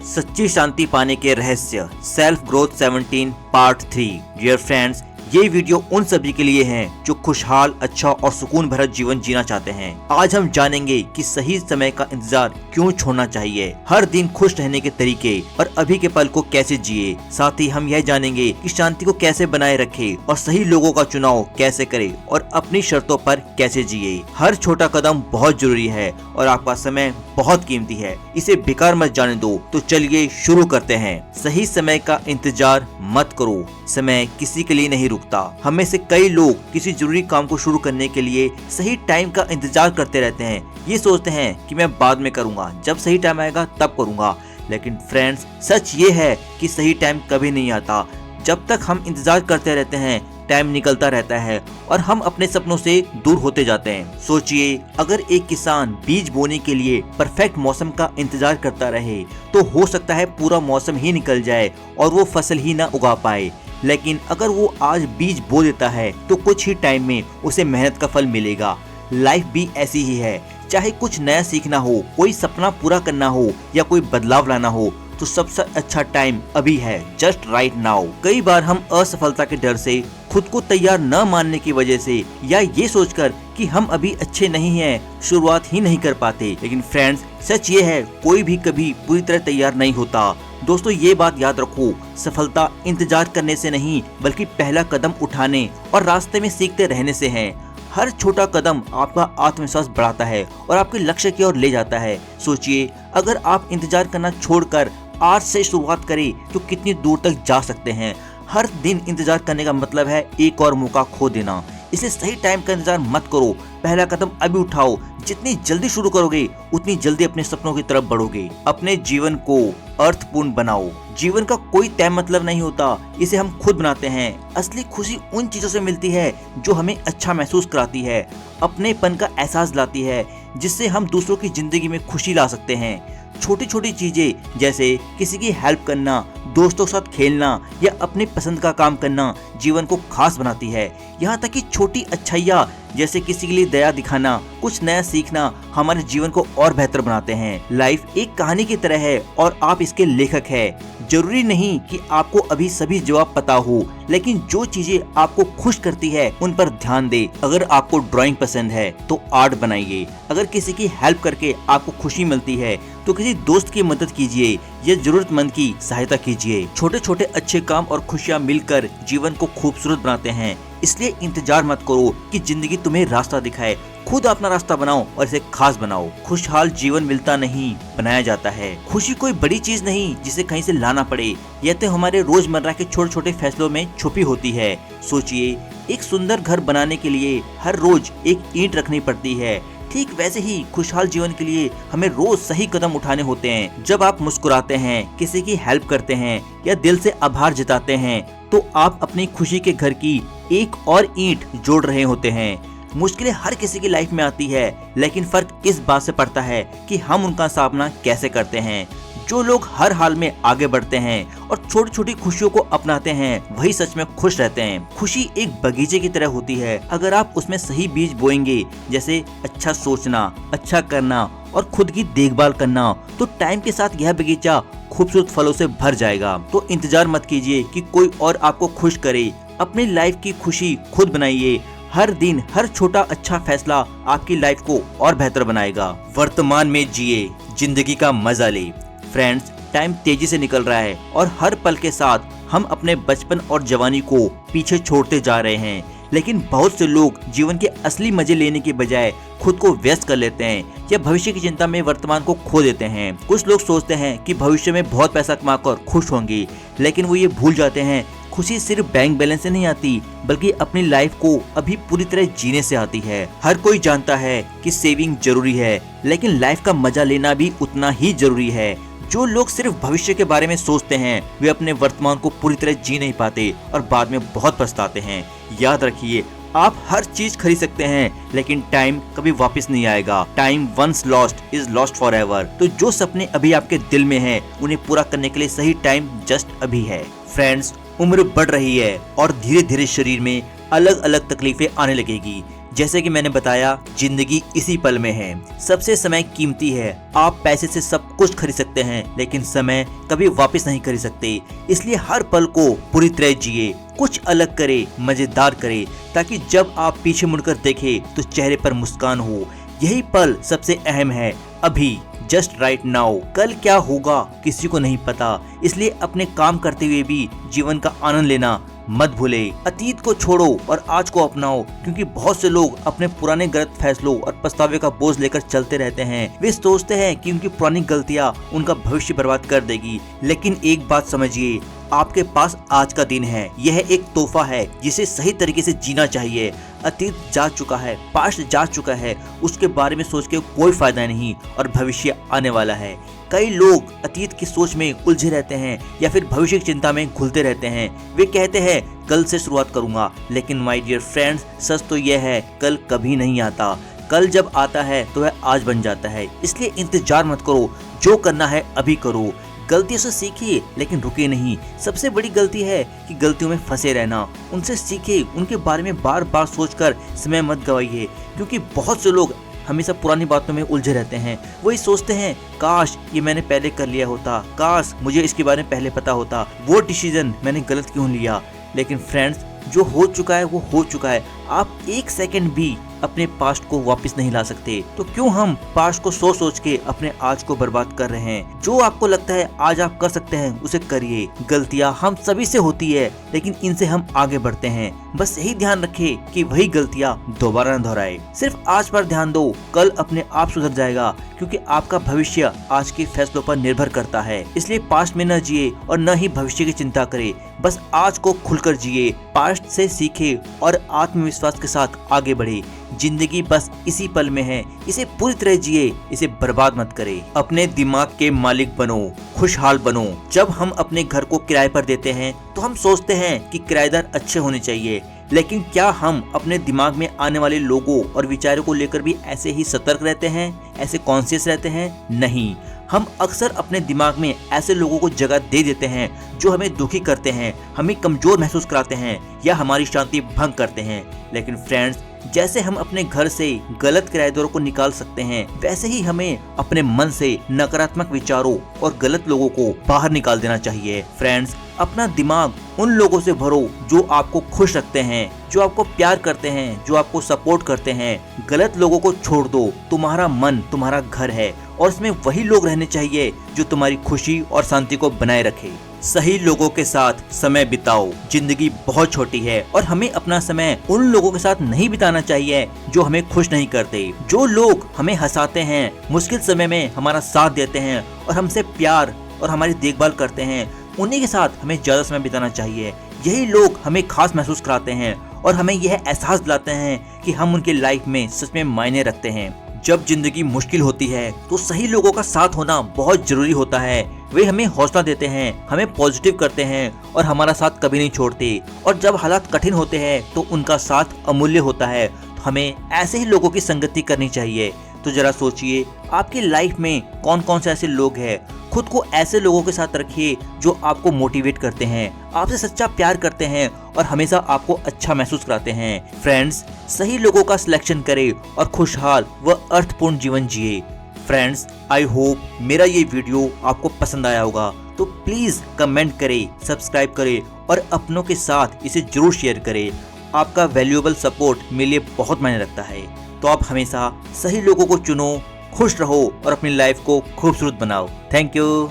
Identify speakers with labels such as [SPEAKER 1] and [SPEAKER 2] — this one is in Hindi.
[SPEAKER 1] सच्ची शांति पाने के रहस्य, self growth 17 part 3। Dear friends, ये वीडियो उन सभी के लिए है जो खुशहाल, अच्छा और सुकून भरा जीवन जीना चाहते हैं। आज हम जानेंगे कि सही समय का इंतजार क्यों छोड़ना चाहिए, हर दिन खुश रहने के तरीके और अभी के पल को कैसे जिए। साथ ही हम यह जानेंगे कि शांति को कैसे बनाए रखे और सही लोगों का चुनाव कैसे करे और अपनी शर्तों पर कैसे जिए। हर छोटा कदम बहुत जरूरी है और आपका समय बहुत कीमती है, इसे बेकार मत जाने दो। तो चलिए शुरू करते हैं। सही समय का इंतजार मत करो, समय किसी के लिए नहीं रुकता। हमें से कई लोग किसी जरूरी काम को शुरू करने के लिए सही टाइम का इंतजार करते रहते हैं। ये सोचते हैं कि मैं बाद में करूंगा, जब सही टाइम आएगा तब करूंगा। लेकिन फ्रेंड्स, सच ये है कि सही टाइम कभी नहीं आता। जब तक हम इंतजार करते रहते हैं, टाइम निकलता रहता है और हम अपने सपनों से दूर होते जाते हैं। सोचिए, अगर एक किसान बीज बोने के लिए परफेक्ट मौसम का इंतजार करता रहे तो हो सकता है पूरा मौसम ही निकल जाए और वो फसल ही ना उगा पाए। लेकिन अगर वो आज बीज बो देता है तो कुछ ही टाइम में उसे मेहनत का फल मिलेगा। लाइफ भी ऐसी ही है, चाहे कुछ नया सीखना हो, कोई सपना पूरा करना हो या कोई बदलाव लाना हो, तो सबसे अच्छा टाइम अभी है, जस्ट राइट नाउ। कई बार हम असफलता के डर से, खुद को तैयार न मानने की वजह से या ये सोचकर कि हम अभी अच्छे नहीं हैं, शुरुआत ही नहीं कर पाते। लेकिन फ्रेंड्स, सच ये है, कोई भी कभी पूरी तरह तैयार नहीं होता। दोस्तों, ये बात याद रखो, सफलता इंतजार करने से नहीं बल्कि पहला कदम उठाने और रास्ते में सीखते रहने से है। हर छोटा कदम आपका आत्मविश्वास बढ़ाता है और आपके लक्ष्य की ओर ले जाता है। सोचिए, अगर आप इंतजार करना छोड़कर आज से शुरुआत करें तो कितनी दूर तक जा सकते हैं। हर दिन इंतजार करने का मतलब है एक और मौका खो देना। इसलिए सही टाइम का इंतजार मत करो, पहला कदम अभी उठाओ। जितनी जल्दी शुरू करोगे उतनी जल्दी अपने सपनों की तरफ बढ़ोगे। अपने जीवन को अर्थपूर्ण बनाओ। जीवन का कोई तय मतलब नहीं होता, इसे हम खुद बनाते हैं। असली खुशी उन चीजों से मिलती है जो हमें अच्छा महसूस कराती है, अपनेपन का एहसास लाती है, जिससे हम दूसरों की जिंदगी में खुशी ला सकते हैं। छोटी छोटी चीजें जैसे किसी की हेल्प करना, दोस्तों के साथ खेलना या अपने पसंद का काम करना जीवन को खास बनाती है। यहाँ तक कि छोटी अच्छाइयाँ जैसे किसी के लिए दया दिखाना, कुछ नया सीखना हमारे जीवन को और बेहतर बनाते हैं। लाइफ एक कहानी की तरह है और आप इसके लेखक हैं। जरूरी नहीं कि आपको अभी सभी जवाब पता हो, लेकिन जो चीजें आपको खुश करती है उन पर ध्यान दे। अगर आपको ड्राइंग पसंद है तो आर्ट बनाइए। अगर किसी की हेल्प करके आपको खुशी मिलती है तो किसी दोस्त की मदद कीजिए या जरूरतमंद की सहायता कीजिए। छोटे छोटे अच्छे काम और खुशियाँ मिलकर जीवन को खूबसूरत बनाते हैं। इसलिए इंतजार मत करो कि जिंदगी तुम्हें रास्ता दिखाए, खुद अपना रास्ता बनाओ और इसे खास बनाओ। खुशहाल जीवन मिलता नहीं, बनाया जाता है। खुशी कोई बड़ी चीज नहीं जिसे कहीं से लाना पड़े, यह तो हमारे रोजमर्रा के छोटे छोटे फैसलों में छुपी होती है। सोचिए, एक सुंदर घर बनाने के लिए हर रोज एक ईंट रखनी पड़ती है। ठीक वैसे ही खुशहाल जीवन के लिए हमें रोज सही कदम उठाने होते हैं। जब आप मुस्कुराते हैं, किसी की हेल्प करते हैं या दिल से आभार जताते हैं तो आप अपनी खुशी के घर की एक और ईंट जोड़ रहे होते हैं। मुश्किलें हर किसी की लाइफ में आती है, लेकिन फर्क इस बात से पड़ता है कि हम उनका सामना कैसे करते हैं। जो लोग हर हाल में आगे बढ़ते हैं और छोटी छोटी खुशियों को अपनाते हैं, वही सच में खुश रहते हैं। खुशी एक बगीचे की तरह होती है। अगर आप उसमें सही बीज बोएंगे, जैसे अच्छा सोचना, अच्छा करना और खुद की देखभाल करना, तो टाइम के साथ यह बगीचा खूबसूरत फलों से भर जाएगा। तो इंतजार मत कीजिए कि कोई और आपको खुश करे, अपनी लाइफ की खुशी खुद बनाइए। हर दिन हर छोटा अच्छा फैसला आपकी लाइफ को और बेहतर बनाएगा। वर्तमान में जिए, जिंदगी का मजा ले। फ्रेंड्स, टाइम तेजी से निकल रहा है और हर पल के साथ हम अपने बचपन और जवानी को पीछे छोड़ते जा रहे हैं। लेकिन बहुत से लोग जीवन के असली मजे लेने के बजाय खुद को व्यस्त कर लेते हैं या भविष्य की चिंता में वर्तमान को खो देते हैं। कुछ लोग सोचते हैं कि भविष्य में बहुत पैसा कमाकर खुश होंगे, लेकिन वो ये भूल जाते हैं खुशी सिर्फ बैंक बैलेंस से नहीं आती, बल्कि अपनी लाइफ को अभी पूरी तरह जीने से आती है। हर कोई जानता है कि सेविंग जरूरी है, लेकिन लाइफ का मजा लेना भी उतना ही जरूरी है। जो लोग सिर्फ भविष्य के बारे में सोचते हैं, वे अपने वर्तमान को पूरी तरह जी नहीं पाते और बाद में बहुत पछताते हैं। याद रखिए, आप हर चीज खरीद सकते हैं, लेकिन टाइम कभी वापस नहीं आएगा। Time once lost is lost forever. तो जो सपने अभी आपके दिल में हैं, उन्हें पूरा करने के लिए सही टाइम जस्ट अभी है। फ्रेंड्स, उम्र बढ़ रही है और धीरे धीरे शरीर में अलग अलग तकलीफें आने लगेगी। जैसे कि मैंने बताया, जिंदगी इसी पल में है। सबसे समय कीमती है। आप पैसे से सब कुछ खरीद सकते हैं, लेकिन समय कभी वापस नहीं खरीद सकते। इसलिए हर पल को पूरी तरह जिए, कुछ अलग करे, मजेदार करे, ताकि जब आप पीछे मुड़कर देखें तो चेहरे पर मुस्कान हो। यही पल सबसे अहम है, अभी, जस्ट राइट नाउ। कल क्या होगा किसी को नहीं पता, इसलिए अपने काम करते हुए भी जीवन का आनंद लेना मत भूले। अतीत को छोड़ो और आज को अपनाओ, क्योंकि बहुत से लोग अपने पुराने गलत फैसलों और पछतावे का बोझ लेकर चलते रहते हैं। वे सोचते हैं कि उनकी पुरानी गलतियां उनका भविष्य बर्बाद कर देगी, लेकिन एक बात समझिए, आपके पास आज का दिन है। यह एक तोहफा है जिसे सही तरीके से जीना चाहिए। अतीत जा चुका है, पास्ट जा चुका है, उसके बारे में सोच के कोई फायदा नहीं, और भविष्य आने वाला है। कई लोग अतीत की सोच में उलझे रहते हैं या फिर भविष्य की चिंता में घुलते रहते हैं। वे कहते हैं कल से शुरुआत करूंगा, लेकिन माय डियर फ्रेंड्स, सच तो यह है, कल कभी नहीं आता। कल जब आता है तो वह आज बन जाता है। इसलिए इंतजार मत करो, जो करना है अभी करो। गलतियों से सीखिए, लेकिन रुके नहीं। सबसे बड़ी गलती है कि गलतियों में फंसे रहना। उनसे सीखिए, उनके बारे में बार बार सोचकर समय मत गवाइए, क्योंकि बहुत से लोग हमेशा पुरानी बातों में उलझे रहते हैं। वही सोचते हैं, काश ये मैंने पहले कर लिया होता, काश मुझे इसके बारे में पहले पता होता, वो डिसीजन मैंने गलत क्यों लिया। लेकिन फ्रेंड्स, जो हो चुका है वो हो चुका है। आप एक सेकंड भी अपने पास्ट को वापस नहीं ला सकते, तो क्यों हम पास्ट को सोच सोच के अपने आज को बर्बाद कर रहे हैं। जो आपको लगता है आज आप कर सकते हैं, उसे करिए। गलतियां हम सभी से होती है, लेकिन इनसे हम आगे बढ़ते हैं। बस यही ध्यान रखें कि वही गलतियां दोबारा न दोहराए। सिर्फ आज पर ध्यान दो, कल अपने आप सुधर जाएगा, क्योंकि आपका भविष्य आज के फैसलों पर निर्भर करता है। इसलिए पास्ट में न जिए और न ही भविष्य की चिंता करे। बस आज को खुलकर जिए, पास्ट से सीखे और आत्मविश्वास के साथ आगे बढ़े। जिंदगी बस इसी पल में है, इसे पूरी तरह जिए, इसे बर्बाद मत करे। अपने दिमाग के मालिक बनो, खुशहाल बनो। जब हम अपने घर को किराए पर देते हैं तो हम सोचते हैं कि किराएदार अच्छे होने चाहिए, लेकिन क्या हम अपने दिमाग में आने वाले लोगों और विचारों को लेकर भी ऐसे ही सतर्क रहते हैं, ऐसे कॉन्शियस रहते हैं? नहीं, हम अक्सर अपने दिमाग में ऐसे लोगों को जगह दे देते हैं जो हमें दुखी करते हैं, हमें कमजोर महसूस कराते हैं या हमारी शांति भंग करते हैं। लेकिन फ्रेंड्स, जैसे हम अपने घर से गलत किराएदारों को निकाल सकते हैं, वैसे ही हमें अपने मन से नकारात्मक विचारों और गलत लोगों को बाहर निकाल देना चाहिए। फ्रेंड्स, अपना दिमाग उन लोगों से भरो जो आपको खुश रखते हैं, जो आपको प्यार करते हैं, जो आपको सपोर्ट करते हैं। गलत लोगों को छोड़ दो। तुम्हारा मन तुम्हारा घर है और इसमें वही लोग रहने चाहिए जो तुम्हारी खुशी और शांति को बनाए रखे। सही लोगों के साथ समय बिताओ। जिंदगी बहुत छोटी है और हमें अपना समय उन लोगों के साथ नहीं बिताना चाहिए जो हमें खुश नहीं करते। जो लोग हमें हंसाते हैं, मुश्किल समय में हमारा साथ देते हैं और हमसे प्यार और हमारी देखभाल करते हैं, उन्हीं के साथ हमें ज्यादा समय बिताना चाहिए। यही लोग हमें खास महसूस कराते हैं और हमें यह एहसास दिलाते हैं कि हम उनके लाइफ में सच में मायने रखते हैं। जब जिंदगी मुश्किल होती है तो सही लोगों का साथ होना बहुत जरूरी होता है। वे हमें हौसला देते हैं, हमें पॉजिटिव करते हैं और हमारा साथ कभी नहीं छोड़ते। और जब हालात कठिन होते हैं तो उनका साथ अमूल्य होता है। तो हमें ऐसे ही लोगों की संगति करनी चाहिए। तो जरा सोचिए, आपकी लाइफ में कौन कौन से ऐसे लोग हैं। खुद को ऐसे लोगों के साथ रखिए जो आपको मोटिवेट करते हैं, आपसे सच्चा प्यार करते हैं और हमेशा आपको अच्छा महसूस कराते हैं। फ्रेंड्स, सही लोगों का सिलेक्शन करें और खुशहाल व अर्थपूर्ण जीवन जिए। फ्रेंड्स, आई होप मेरा ये वीडियो आपको पसंद आया होगा, तो प्लीज कमेंट करें, सब्सक्राइब करें और अपनों के साथ इसे जरूर शेयर करें। आपका वैल्यूएबल सपोर्ट मेरे लिए बहुत मायने रखता है। तो आप हमेशा सही लोगों को चुनो, खुश रहो और अपनी लाइफ को खूबसूरत बनाओ। Thank you.